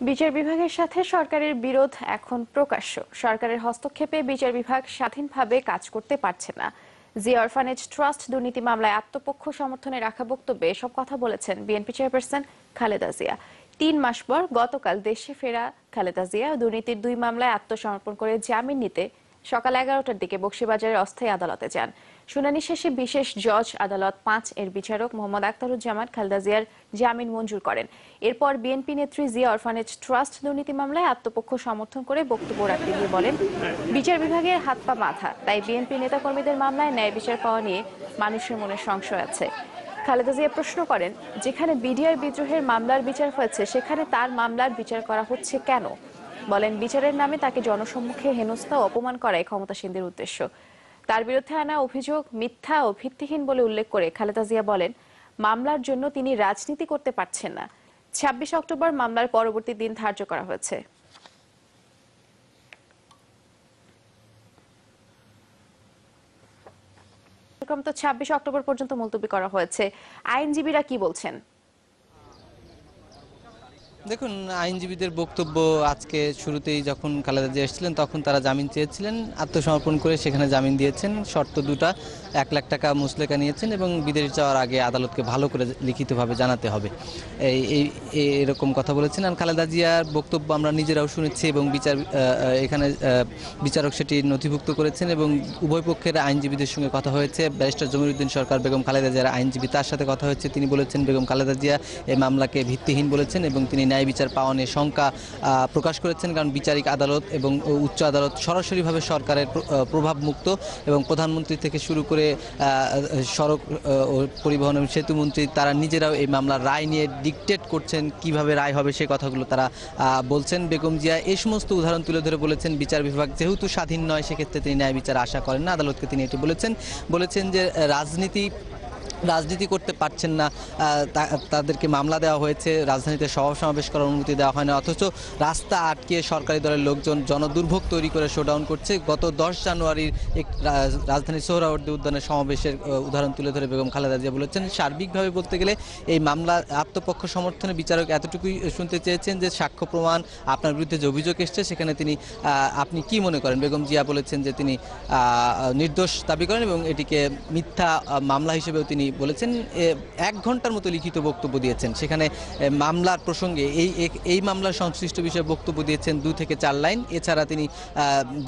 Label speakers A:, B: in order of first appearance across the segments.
A: বিচার বিভাগের সাথে সরকারের বিরোধ এখন প্রকাশ্য। সরকারের হস্তক্ষেপে বিচার বিভাগ স্বাধীনভাবে কাজ করতে পারছে না। জিয়া অরফানেজ ট্রাস্ট দুর্নীতি মামলায় আত্মপক্ষ সমর্থনে রাখা বক্তব্যে এসব কথা বলেছেন বিএনপি চেয়ারপারসন খালেদা জিয়া। ৩ মাস পর গতকাল দেশে ফেরা খালেদা জিয়া দুর্নীতির 2 মামলায় আত্মসমর্পণ করে জামিন নিতে সকাল 11টার দিকে বকশীবাজারের অস্থায়ী আদালতে যান। শুনানি শেষে বিশেষ জজ আদালত 5 এর বিচারক মোহাম্মদ আখতারুজ্জামান খালেদা জিয়ার জামিন মঞ্জুর করেন। এরপর বিএনপি নেত্রী জিয়া অরফানেজ ট্রাস্ট দুর্নীতি মামলায় আত্মপক্ষ সমর্থন করে বক্তব্য রাখতে গিয়ে বলেন, বিচার বিভাগের হাত পা বাঁধা, তাই বিএনপি নেতাকর্মীদের মামলায় ন্যায় বিচার পাওয়া নিয়ে মানুষের মনে সংশয় আছে। খালেদা জিয়া প্রশ্ন করেন, যেখানে বিডিআর বিদ্রোহের মামলার বিচার হয়েছে সেখানে তার মামলার বিচার করা হচ্ছে কেন? বলেন, বিচারের নামে তাকে জনসম্মুখে হেনস্থা ও অপমান করাই ক্ষমতাসীনদের উদ্দেশ্য। তার বিরুদ্ধে আনা অভিযোগ মিথ্যা ও ভিত্তিহীন বলে উল্লেখ করে খালেদা জিয়া বলেন, মামলার জন্য তিনি রাজনীতি করতে পারছেন না। 26 অক্টোবর মামলার পরবর্তী দিন ধার্য করা হয়েছে। এরকম তো 26 অক্টোবর পর্যন্ত মুলতবি করা হয়েছে। আইনজীবীরা কি বলছেন?
B: দেখুন, আইনজীবীদের বক্তব্য আজকে শুরুতেই যখন খালেদা জিয়া এসেছিলেন তখন তারা জামিন চেয়েছিলেন, আত্মসমর্পণ করে সেখানে জামিন দিয়েছেন। শর্ত দুটা, 1 লাখ টাকা মুচলেকা নিয়েছেন এবং বিদেশ যাওয়ার আগে আদালতকে ভালো করে লিখিতভাবে জানাতে হবে, এরকম কথা বলেছেন। আর খালেদা জিয়ার বক্তব্য আমরা নিজেরাও শুনেছি এবং এখানে বিচারক সেটি নথিভুক্ত করেছেন এবং উভয় পক্ষের আইনজীবীদের সঙ্গে কথা হয়েছে। ব্যারিস্টার জমিরুদ্দিন সরকার বেগম খালেদা জিয়ার আইনজীবী, তার সাথে কথা হয়েছে। তিনি বলেছেন বেগম খালেদা জিয়া এই মামলাকে ভিত্তিহীন বলেছেন এবং তিনি ন্যায় বিচার পাওয়া নিয়ে শঙ্কা প্রকাশ করেছেন, কারণ বিচারিক আদালত এবং উচ্চ আদালত সরাসরিভাবে সরকারের প্রভাবমুক্ত এবং প্রধানমন্ত্রী থেকে শুরু করে সড়ক ও পরিবহন এবং সেতুমন্ত্রী তারা নিজেরাও এই মামলার রায় নিয়ে ডিকটেট করছেন কিভাবে রায় হবে, সেই কথাগুলো তারা বলছেন। বেগম জিয়া এই সমস্ত উদাহরণ তুলে ধরে বলেছেন বিচার বিভাগ যেহেতু স্বাধীন নয় সেক্ষেত্রে তিনি ন্যায় বিচার আশা করেন না। আদালতকে তিনি এটি বলেছেন যে রাজনীতি করতে পারছেন না, তাদেরকে মামলা দেওয়া হয়েছে, রাজধানীতে সভা সমাবেশ করার অনুমতি দেওয়া হয় না, অথচ রাস্তা আটকে সরকারি দলের লোকজন জনদুর্ভোগ তৈরি করে শোডাউন করছে। গত 10 জানুয়ারির রাজধানীর সোহরাওয়ার্দী উদ্যানের সমাবেশের উদাহরণ তুলে ধরে বেগম খালেদা জিয়া বলেছেন, সার্বিকভাবে বলতে গেলে এই মামলা আত্মপক্ষ সমর্থনে বিচারক এতটুকুই শুনতে চেয়েছেন যে সাক্ষ্য প্রমাণ আপনার বিরুদ্ধে যে অভিযোগ এসছে সেখানে আপনি কি মনে করেন। বেগম জিয়া বলেছেন যে তিনি নির্দোষ দাবি করেন এবং এটিকে মিথ্যা মামলা হিসেবেও তিনি বলেছেন। 1 ঘন্টার মতো লিখিত বক্তব্য দিয়েছেন, সেখানে মামলার প্রসঙ্গে এই মামলার সংশ্লিষ্ট বিষয়ে বক্তব্য দিয়েছেন 2 থেকে 4 লাইন। এছাড়া তিনি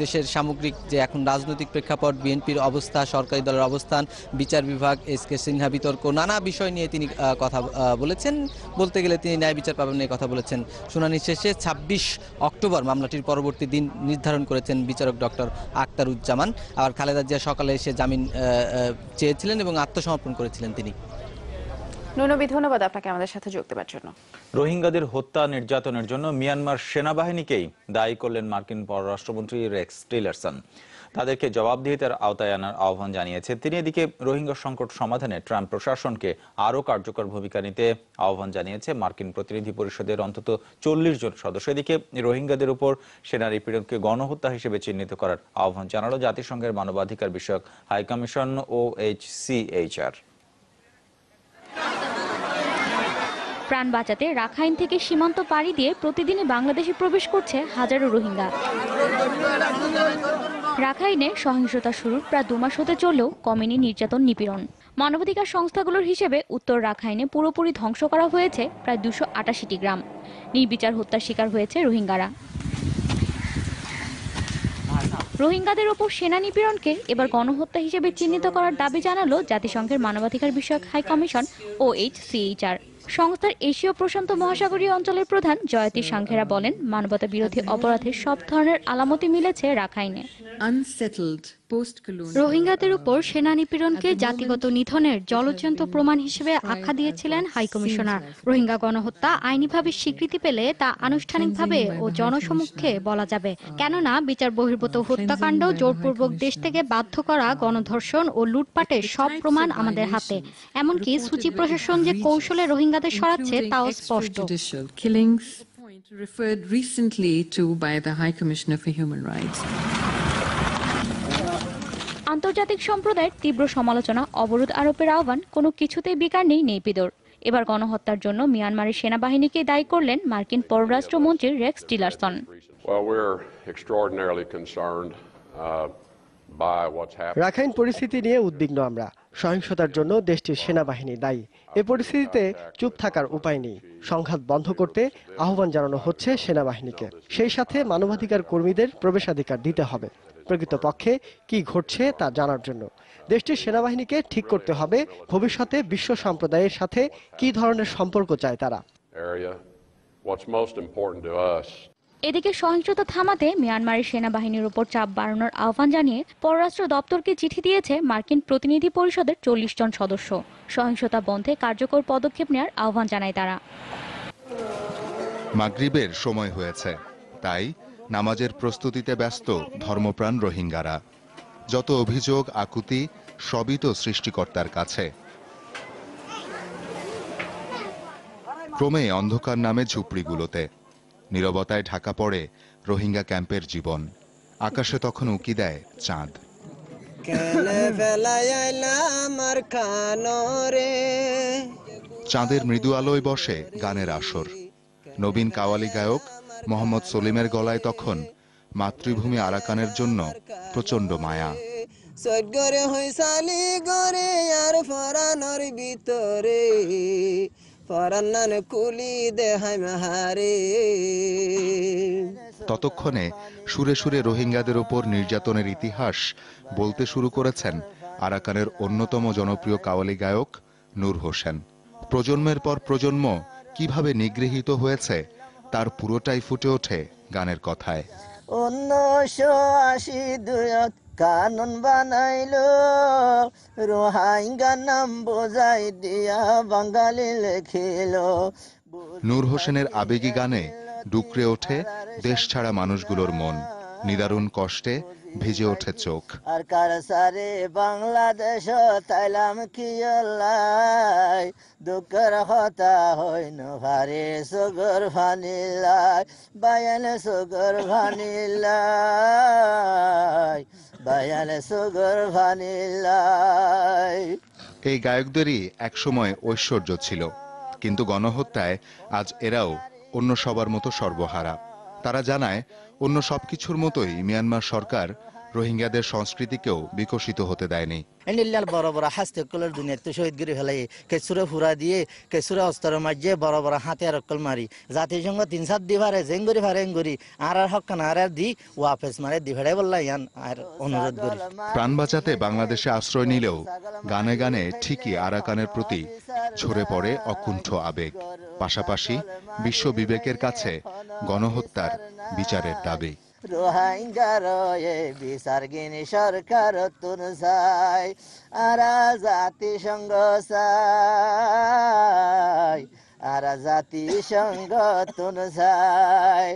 B: দেশের সামগ্রিক যে এখন রাজনৈতিক প্রেক্ষাপট, বিএনপির অবস্থা, সরকারি দলের অবস্থান, বিচার বিভাগ, এসকে সিনহা বিতর্ক, নানা বিষয় নিয়ে তিনি কথা বলেছেন। বলতে গেলে তিনি ন্যায় বিচার পাবেন নিয়ে কথা বলেছেন। শুনানি শেষে 26 অক্টোবর মামলাটির পরবর্তী দিন নির্ধারণ করেছেন বিচারক ডক্টর আখতারুজ্জামান। আর খালেদা জিয়া সকালে এসে জামিন চেয়েছিলেন এবং আত্মসমর্পণ করেছিলেন তিনি।
A: নুনবী, ধন্যবাদ আপনাকে আমাদের সাথে যোগ দেওয়ার জন্য।
C: রোহিঙ্গাদের হত্যা নির্যাতনের জন্য মিয়ানমার সেনাবাহিনীকেই দায়ী করলেন মার্কিন পররাষ্ট্রমন্ত্রী রেক্স টিলারসন। তাদেরকে জবাবদিহিতার আওতায় আনার আহ্বান জানিয়েছেন তিনি। এদিকে রোহিঙ্গা সংকট সমাধানে ট্রাম্প প্রশাসনকে আরও কার্যকর ভূমিকা নিতে আহ্বান জানিয়েছে মার্কিন প্রতিনিধি পরিষদের অন্তত 40 জন সদস্য। এদিকে রোহিঙ্গাদের উপর সেনা নিপীড়নকে গণহত্যা হিসেবে চিহ্নিত করার আহ্বান জানালো জাতিসংঘের মানবাধিকার বিষয়ক হাইকমিশন OHCHR।
D: প্রাণ বাঁচাতে রাখাইন থেকে সীমান্ত পাড়ি দিয়ে প্রতিদিনই বাংলাদেশে প্রবেশ করছে হাজারো রোহিঙ্গা। রাখাইনে সহিংসতা শুরুর প্রায় 2 মাস হতে চললেও কমেনি নির্যাতন নিপীড়ন। মানবাধিকার সংস্থাগুলোর হিসেবে উত্তর রাখাইনে পুরোপুরি ধ্বংস করা হয়েছে প্রায় 288টি গ্রাম। নির্বিচার হত্যার শিকার হয়েছে রোহিঙ্গারা। রোহিঙ্গাদের ওপর সেনা নিপীড়নকে এবার গণহত্যা হিসেবে চিহ্নিত করার দাবি জানালো জাতিসংঘের মানবাধিকার বিষয়ক হাইকমিশন OHCHR। সংস্থার এশীয় প্রশান্ত মহাসাগরীয় অঞ্চলের প্রধান জয়তী সাংখেরা বলেন, মানবতা বিরোধী অপরাধের সব ধরনের আলামতই মিলেছে রাখাইনে। রোহিঙ্গাদের উপর সেনা নিপীড়নকে জাতিগত নিধনের জ্বলজ্জন্ত প্রমাণ হিসেবে আখ্যা দিয়েছিলেন হাইকমিশনার। রোহিঙ্গা গণহত্যা আইনিভাবে স্বীকৃতি পেলে তা আনুষ্ঠানিকভাবে ও জনসমক্ষে বলা যাবে, কেননা বিচার বহির্ভূত হত্যাকাণ্ড, জোরপূর্বক দেশ থেকে বাধ্য করা, গণধর্ষণ ও লুটপাটের সব প্রমাণ আমাদের হাতে। এমনকি সুচি প্রশাসন যে কৌশলে রোহিঙ্গাদের সরাচ্ছে তাও স্পষ্ট।
E: Referred recently to by the High Commissioner for Human Rights.
D: আন্তর্জাতিক সম্প্রদায়ের তীব্র সমালোচনা, অবরোধ আরোপের আহ্বান, কোনো কিছুতেই বিকার নেই নেপিদোর। এবার গণহত্যার জন্য মিয়ানমারের সেনাবাহিনীকে দায়ী করলেন মার্কিন পররাষ্ট্রমন্ত্রী Rex Tillerson.
F: Well, we're extraordinarily concerned by what's happening.
G: Rakhine পরিস্থিতি নিয়ে উদ্বিগ্ন আমরা। সহিংসতার জন্য দেশটির সেনাবাহিনী দায়ী। এ পরিস্থিতিতে চুপ থাকার উপায় নেই। সংঘাত বন্ধ করতে আহ্বান জানানো হচ্ছে সেনাবাহিনীকে। সেই সাথে মানবাধিকার কর্মীদের প্রবেশাধিকার দিতে হবে। প্রকৃতপক্ষে কি ঘটছে তা জানার জন্য দেশটির সেনাবাহিনীকে ঠিক করতে হবে ভবিষ্যতে বিশ্ব সম্প্রদায়ের সাথে কি ধরনের সম্পর্ক চায় তারা।
F: What's most important to us.
D: এদিকে সহিংসতা থামাতে মিয়ানমারের সেনাবাহিনীর উপর চাপ বাড়ানোর আহ্বান জানিয়ে পররাষ্ট্র দপ্তরকে চিঠি দিয়েছে মার্কিন প্রতিনিধি পরিষদের 40 জন সদস্য। সহিংসতা বন্ধে কার্যকর পদক্ষেপ নেওয়ার আহ্বান জানায় তারা।
H: মাগরিবের সময় হয়েছে, তাই নামাজের প্রস্তুতিতে ব্যস্ত ধর্মপ্রাণ রোহিঙ্গারা। যত অভিযোগ আকুতি সবই তো সৃষ্টিকর্তার কাছে। ক্রমে অন্ধকার নামে ঝুপড়িগুলোতে, নীরবতায় ঢাকা পড়ে রোহিঙ্গা ক্যাম্পের জীবন। আকাশে তখন উকি দেয় চাঁদ। চাঁদের মৃদু আলোয় বসে গানের আসর। নবীন কাওয়ালি গায়ক মোহাম্মদ সলিমের গলায় তখন মাতৃভূমি আরাকানের জন্য প্রচন্ড মায়া। ততক্ষণে সুরে সুরে রোহিঙ্গাদের উপর নির্যাতনের ইতিহাস বলতে শুরু করেছেন আরাকানের অন্যতম জনপ্রিয় কাওয়ালি গায়ক নূর হোসেন। প্রজন্মের পর প্রজন্ম কিভাবে নিগৃহীত হয়েছে তার পুরোটাই ফুটে ওঠে গানের কথায়।
I: 1982 কানুন বানাইলো রোহিঙ্গা নাম বোঝাই দিয়া বাঙালি লেখিলো।
H: নূর হোসেনের আবেগী গানে ডুকরে ওঠে দেশ ছাড়া মানুষগুলোর মন। নিদারুণ কষ্টে ভিজে ওঠে চোখ।
I: আর কারসারে বাংলাদেশ তাইলাম কি আল্লাহ দুঃখের কথা হইন ভারে সগর ভানিলাই বায়ান সগর ভানিলাই বায়ান সগর ভানিলাই।
H: এই গায়কদেরই একসময় ঐশ্বর্য ছিল, কিন্তু গণহত্যায় আজ এরাও অন্য সবার মতো সর্বহারা। তারা জানায় অন্য সবকিছুর মতোই মিয়ানমার সরকার রোহিঙ্গাদের সংস্কৃতিকেও বিকশিত হতে দেয়নি।
I: এনিল্লাল বড় বড় হাসতে কলের দুনিয়াতে শহীদ গিরি ফেলাই কেসুরে ফুরা দিয়ে কেসুরে অস্তর মাঝে বড় বড় হাতে আর অকল মারি জাতিসংঘ 3-7 দি ভারে জেঙ্গুরি ভারে এঙ্গুরি আর হকান আর দি ওয়াফেস মারে দি ভেড়াই বললা ইয়ান আর অনুরোধ করি।
H: প্রাণ বাঁচাতে বাংলাদেশে আশ্রয় নিলেও গানে গানে ঠিকই আরাকানের প্রতি ঝরে পড়ে অকুণ্ঠ আবেগ। পাশাপাশি বিশ্ব বিবেকের কাছে গণহত্যার বিচারের দাবি।
I: রোহিঙ্গার বিচারগিনী সরকার তুন চাই আর জাতিসংঘ চাই আর জাতিসংঘ তুন চাই।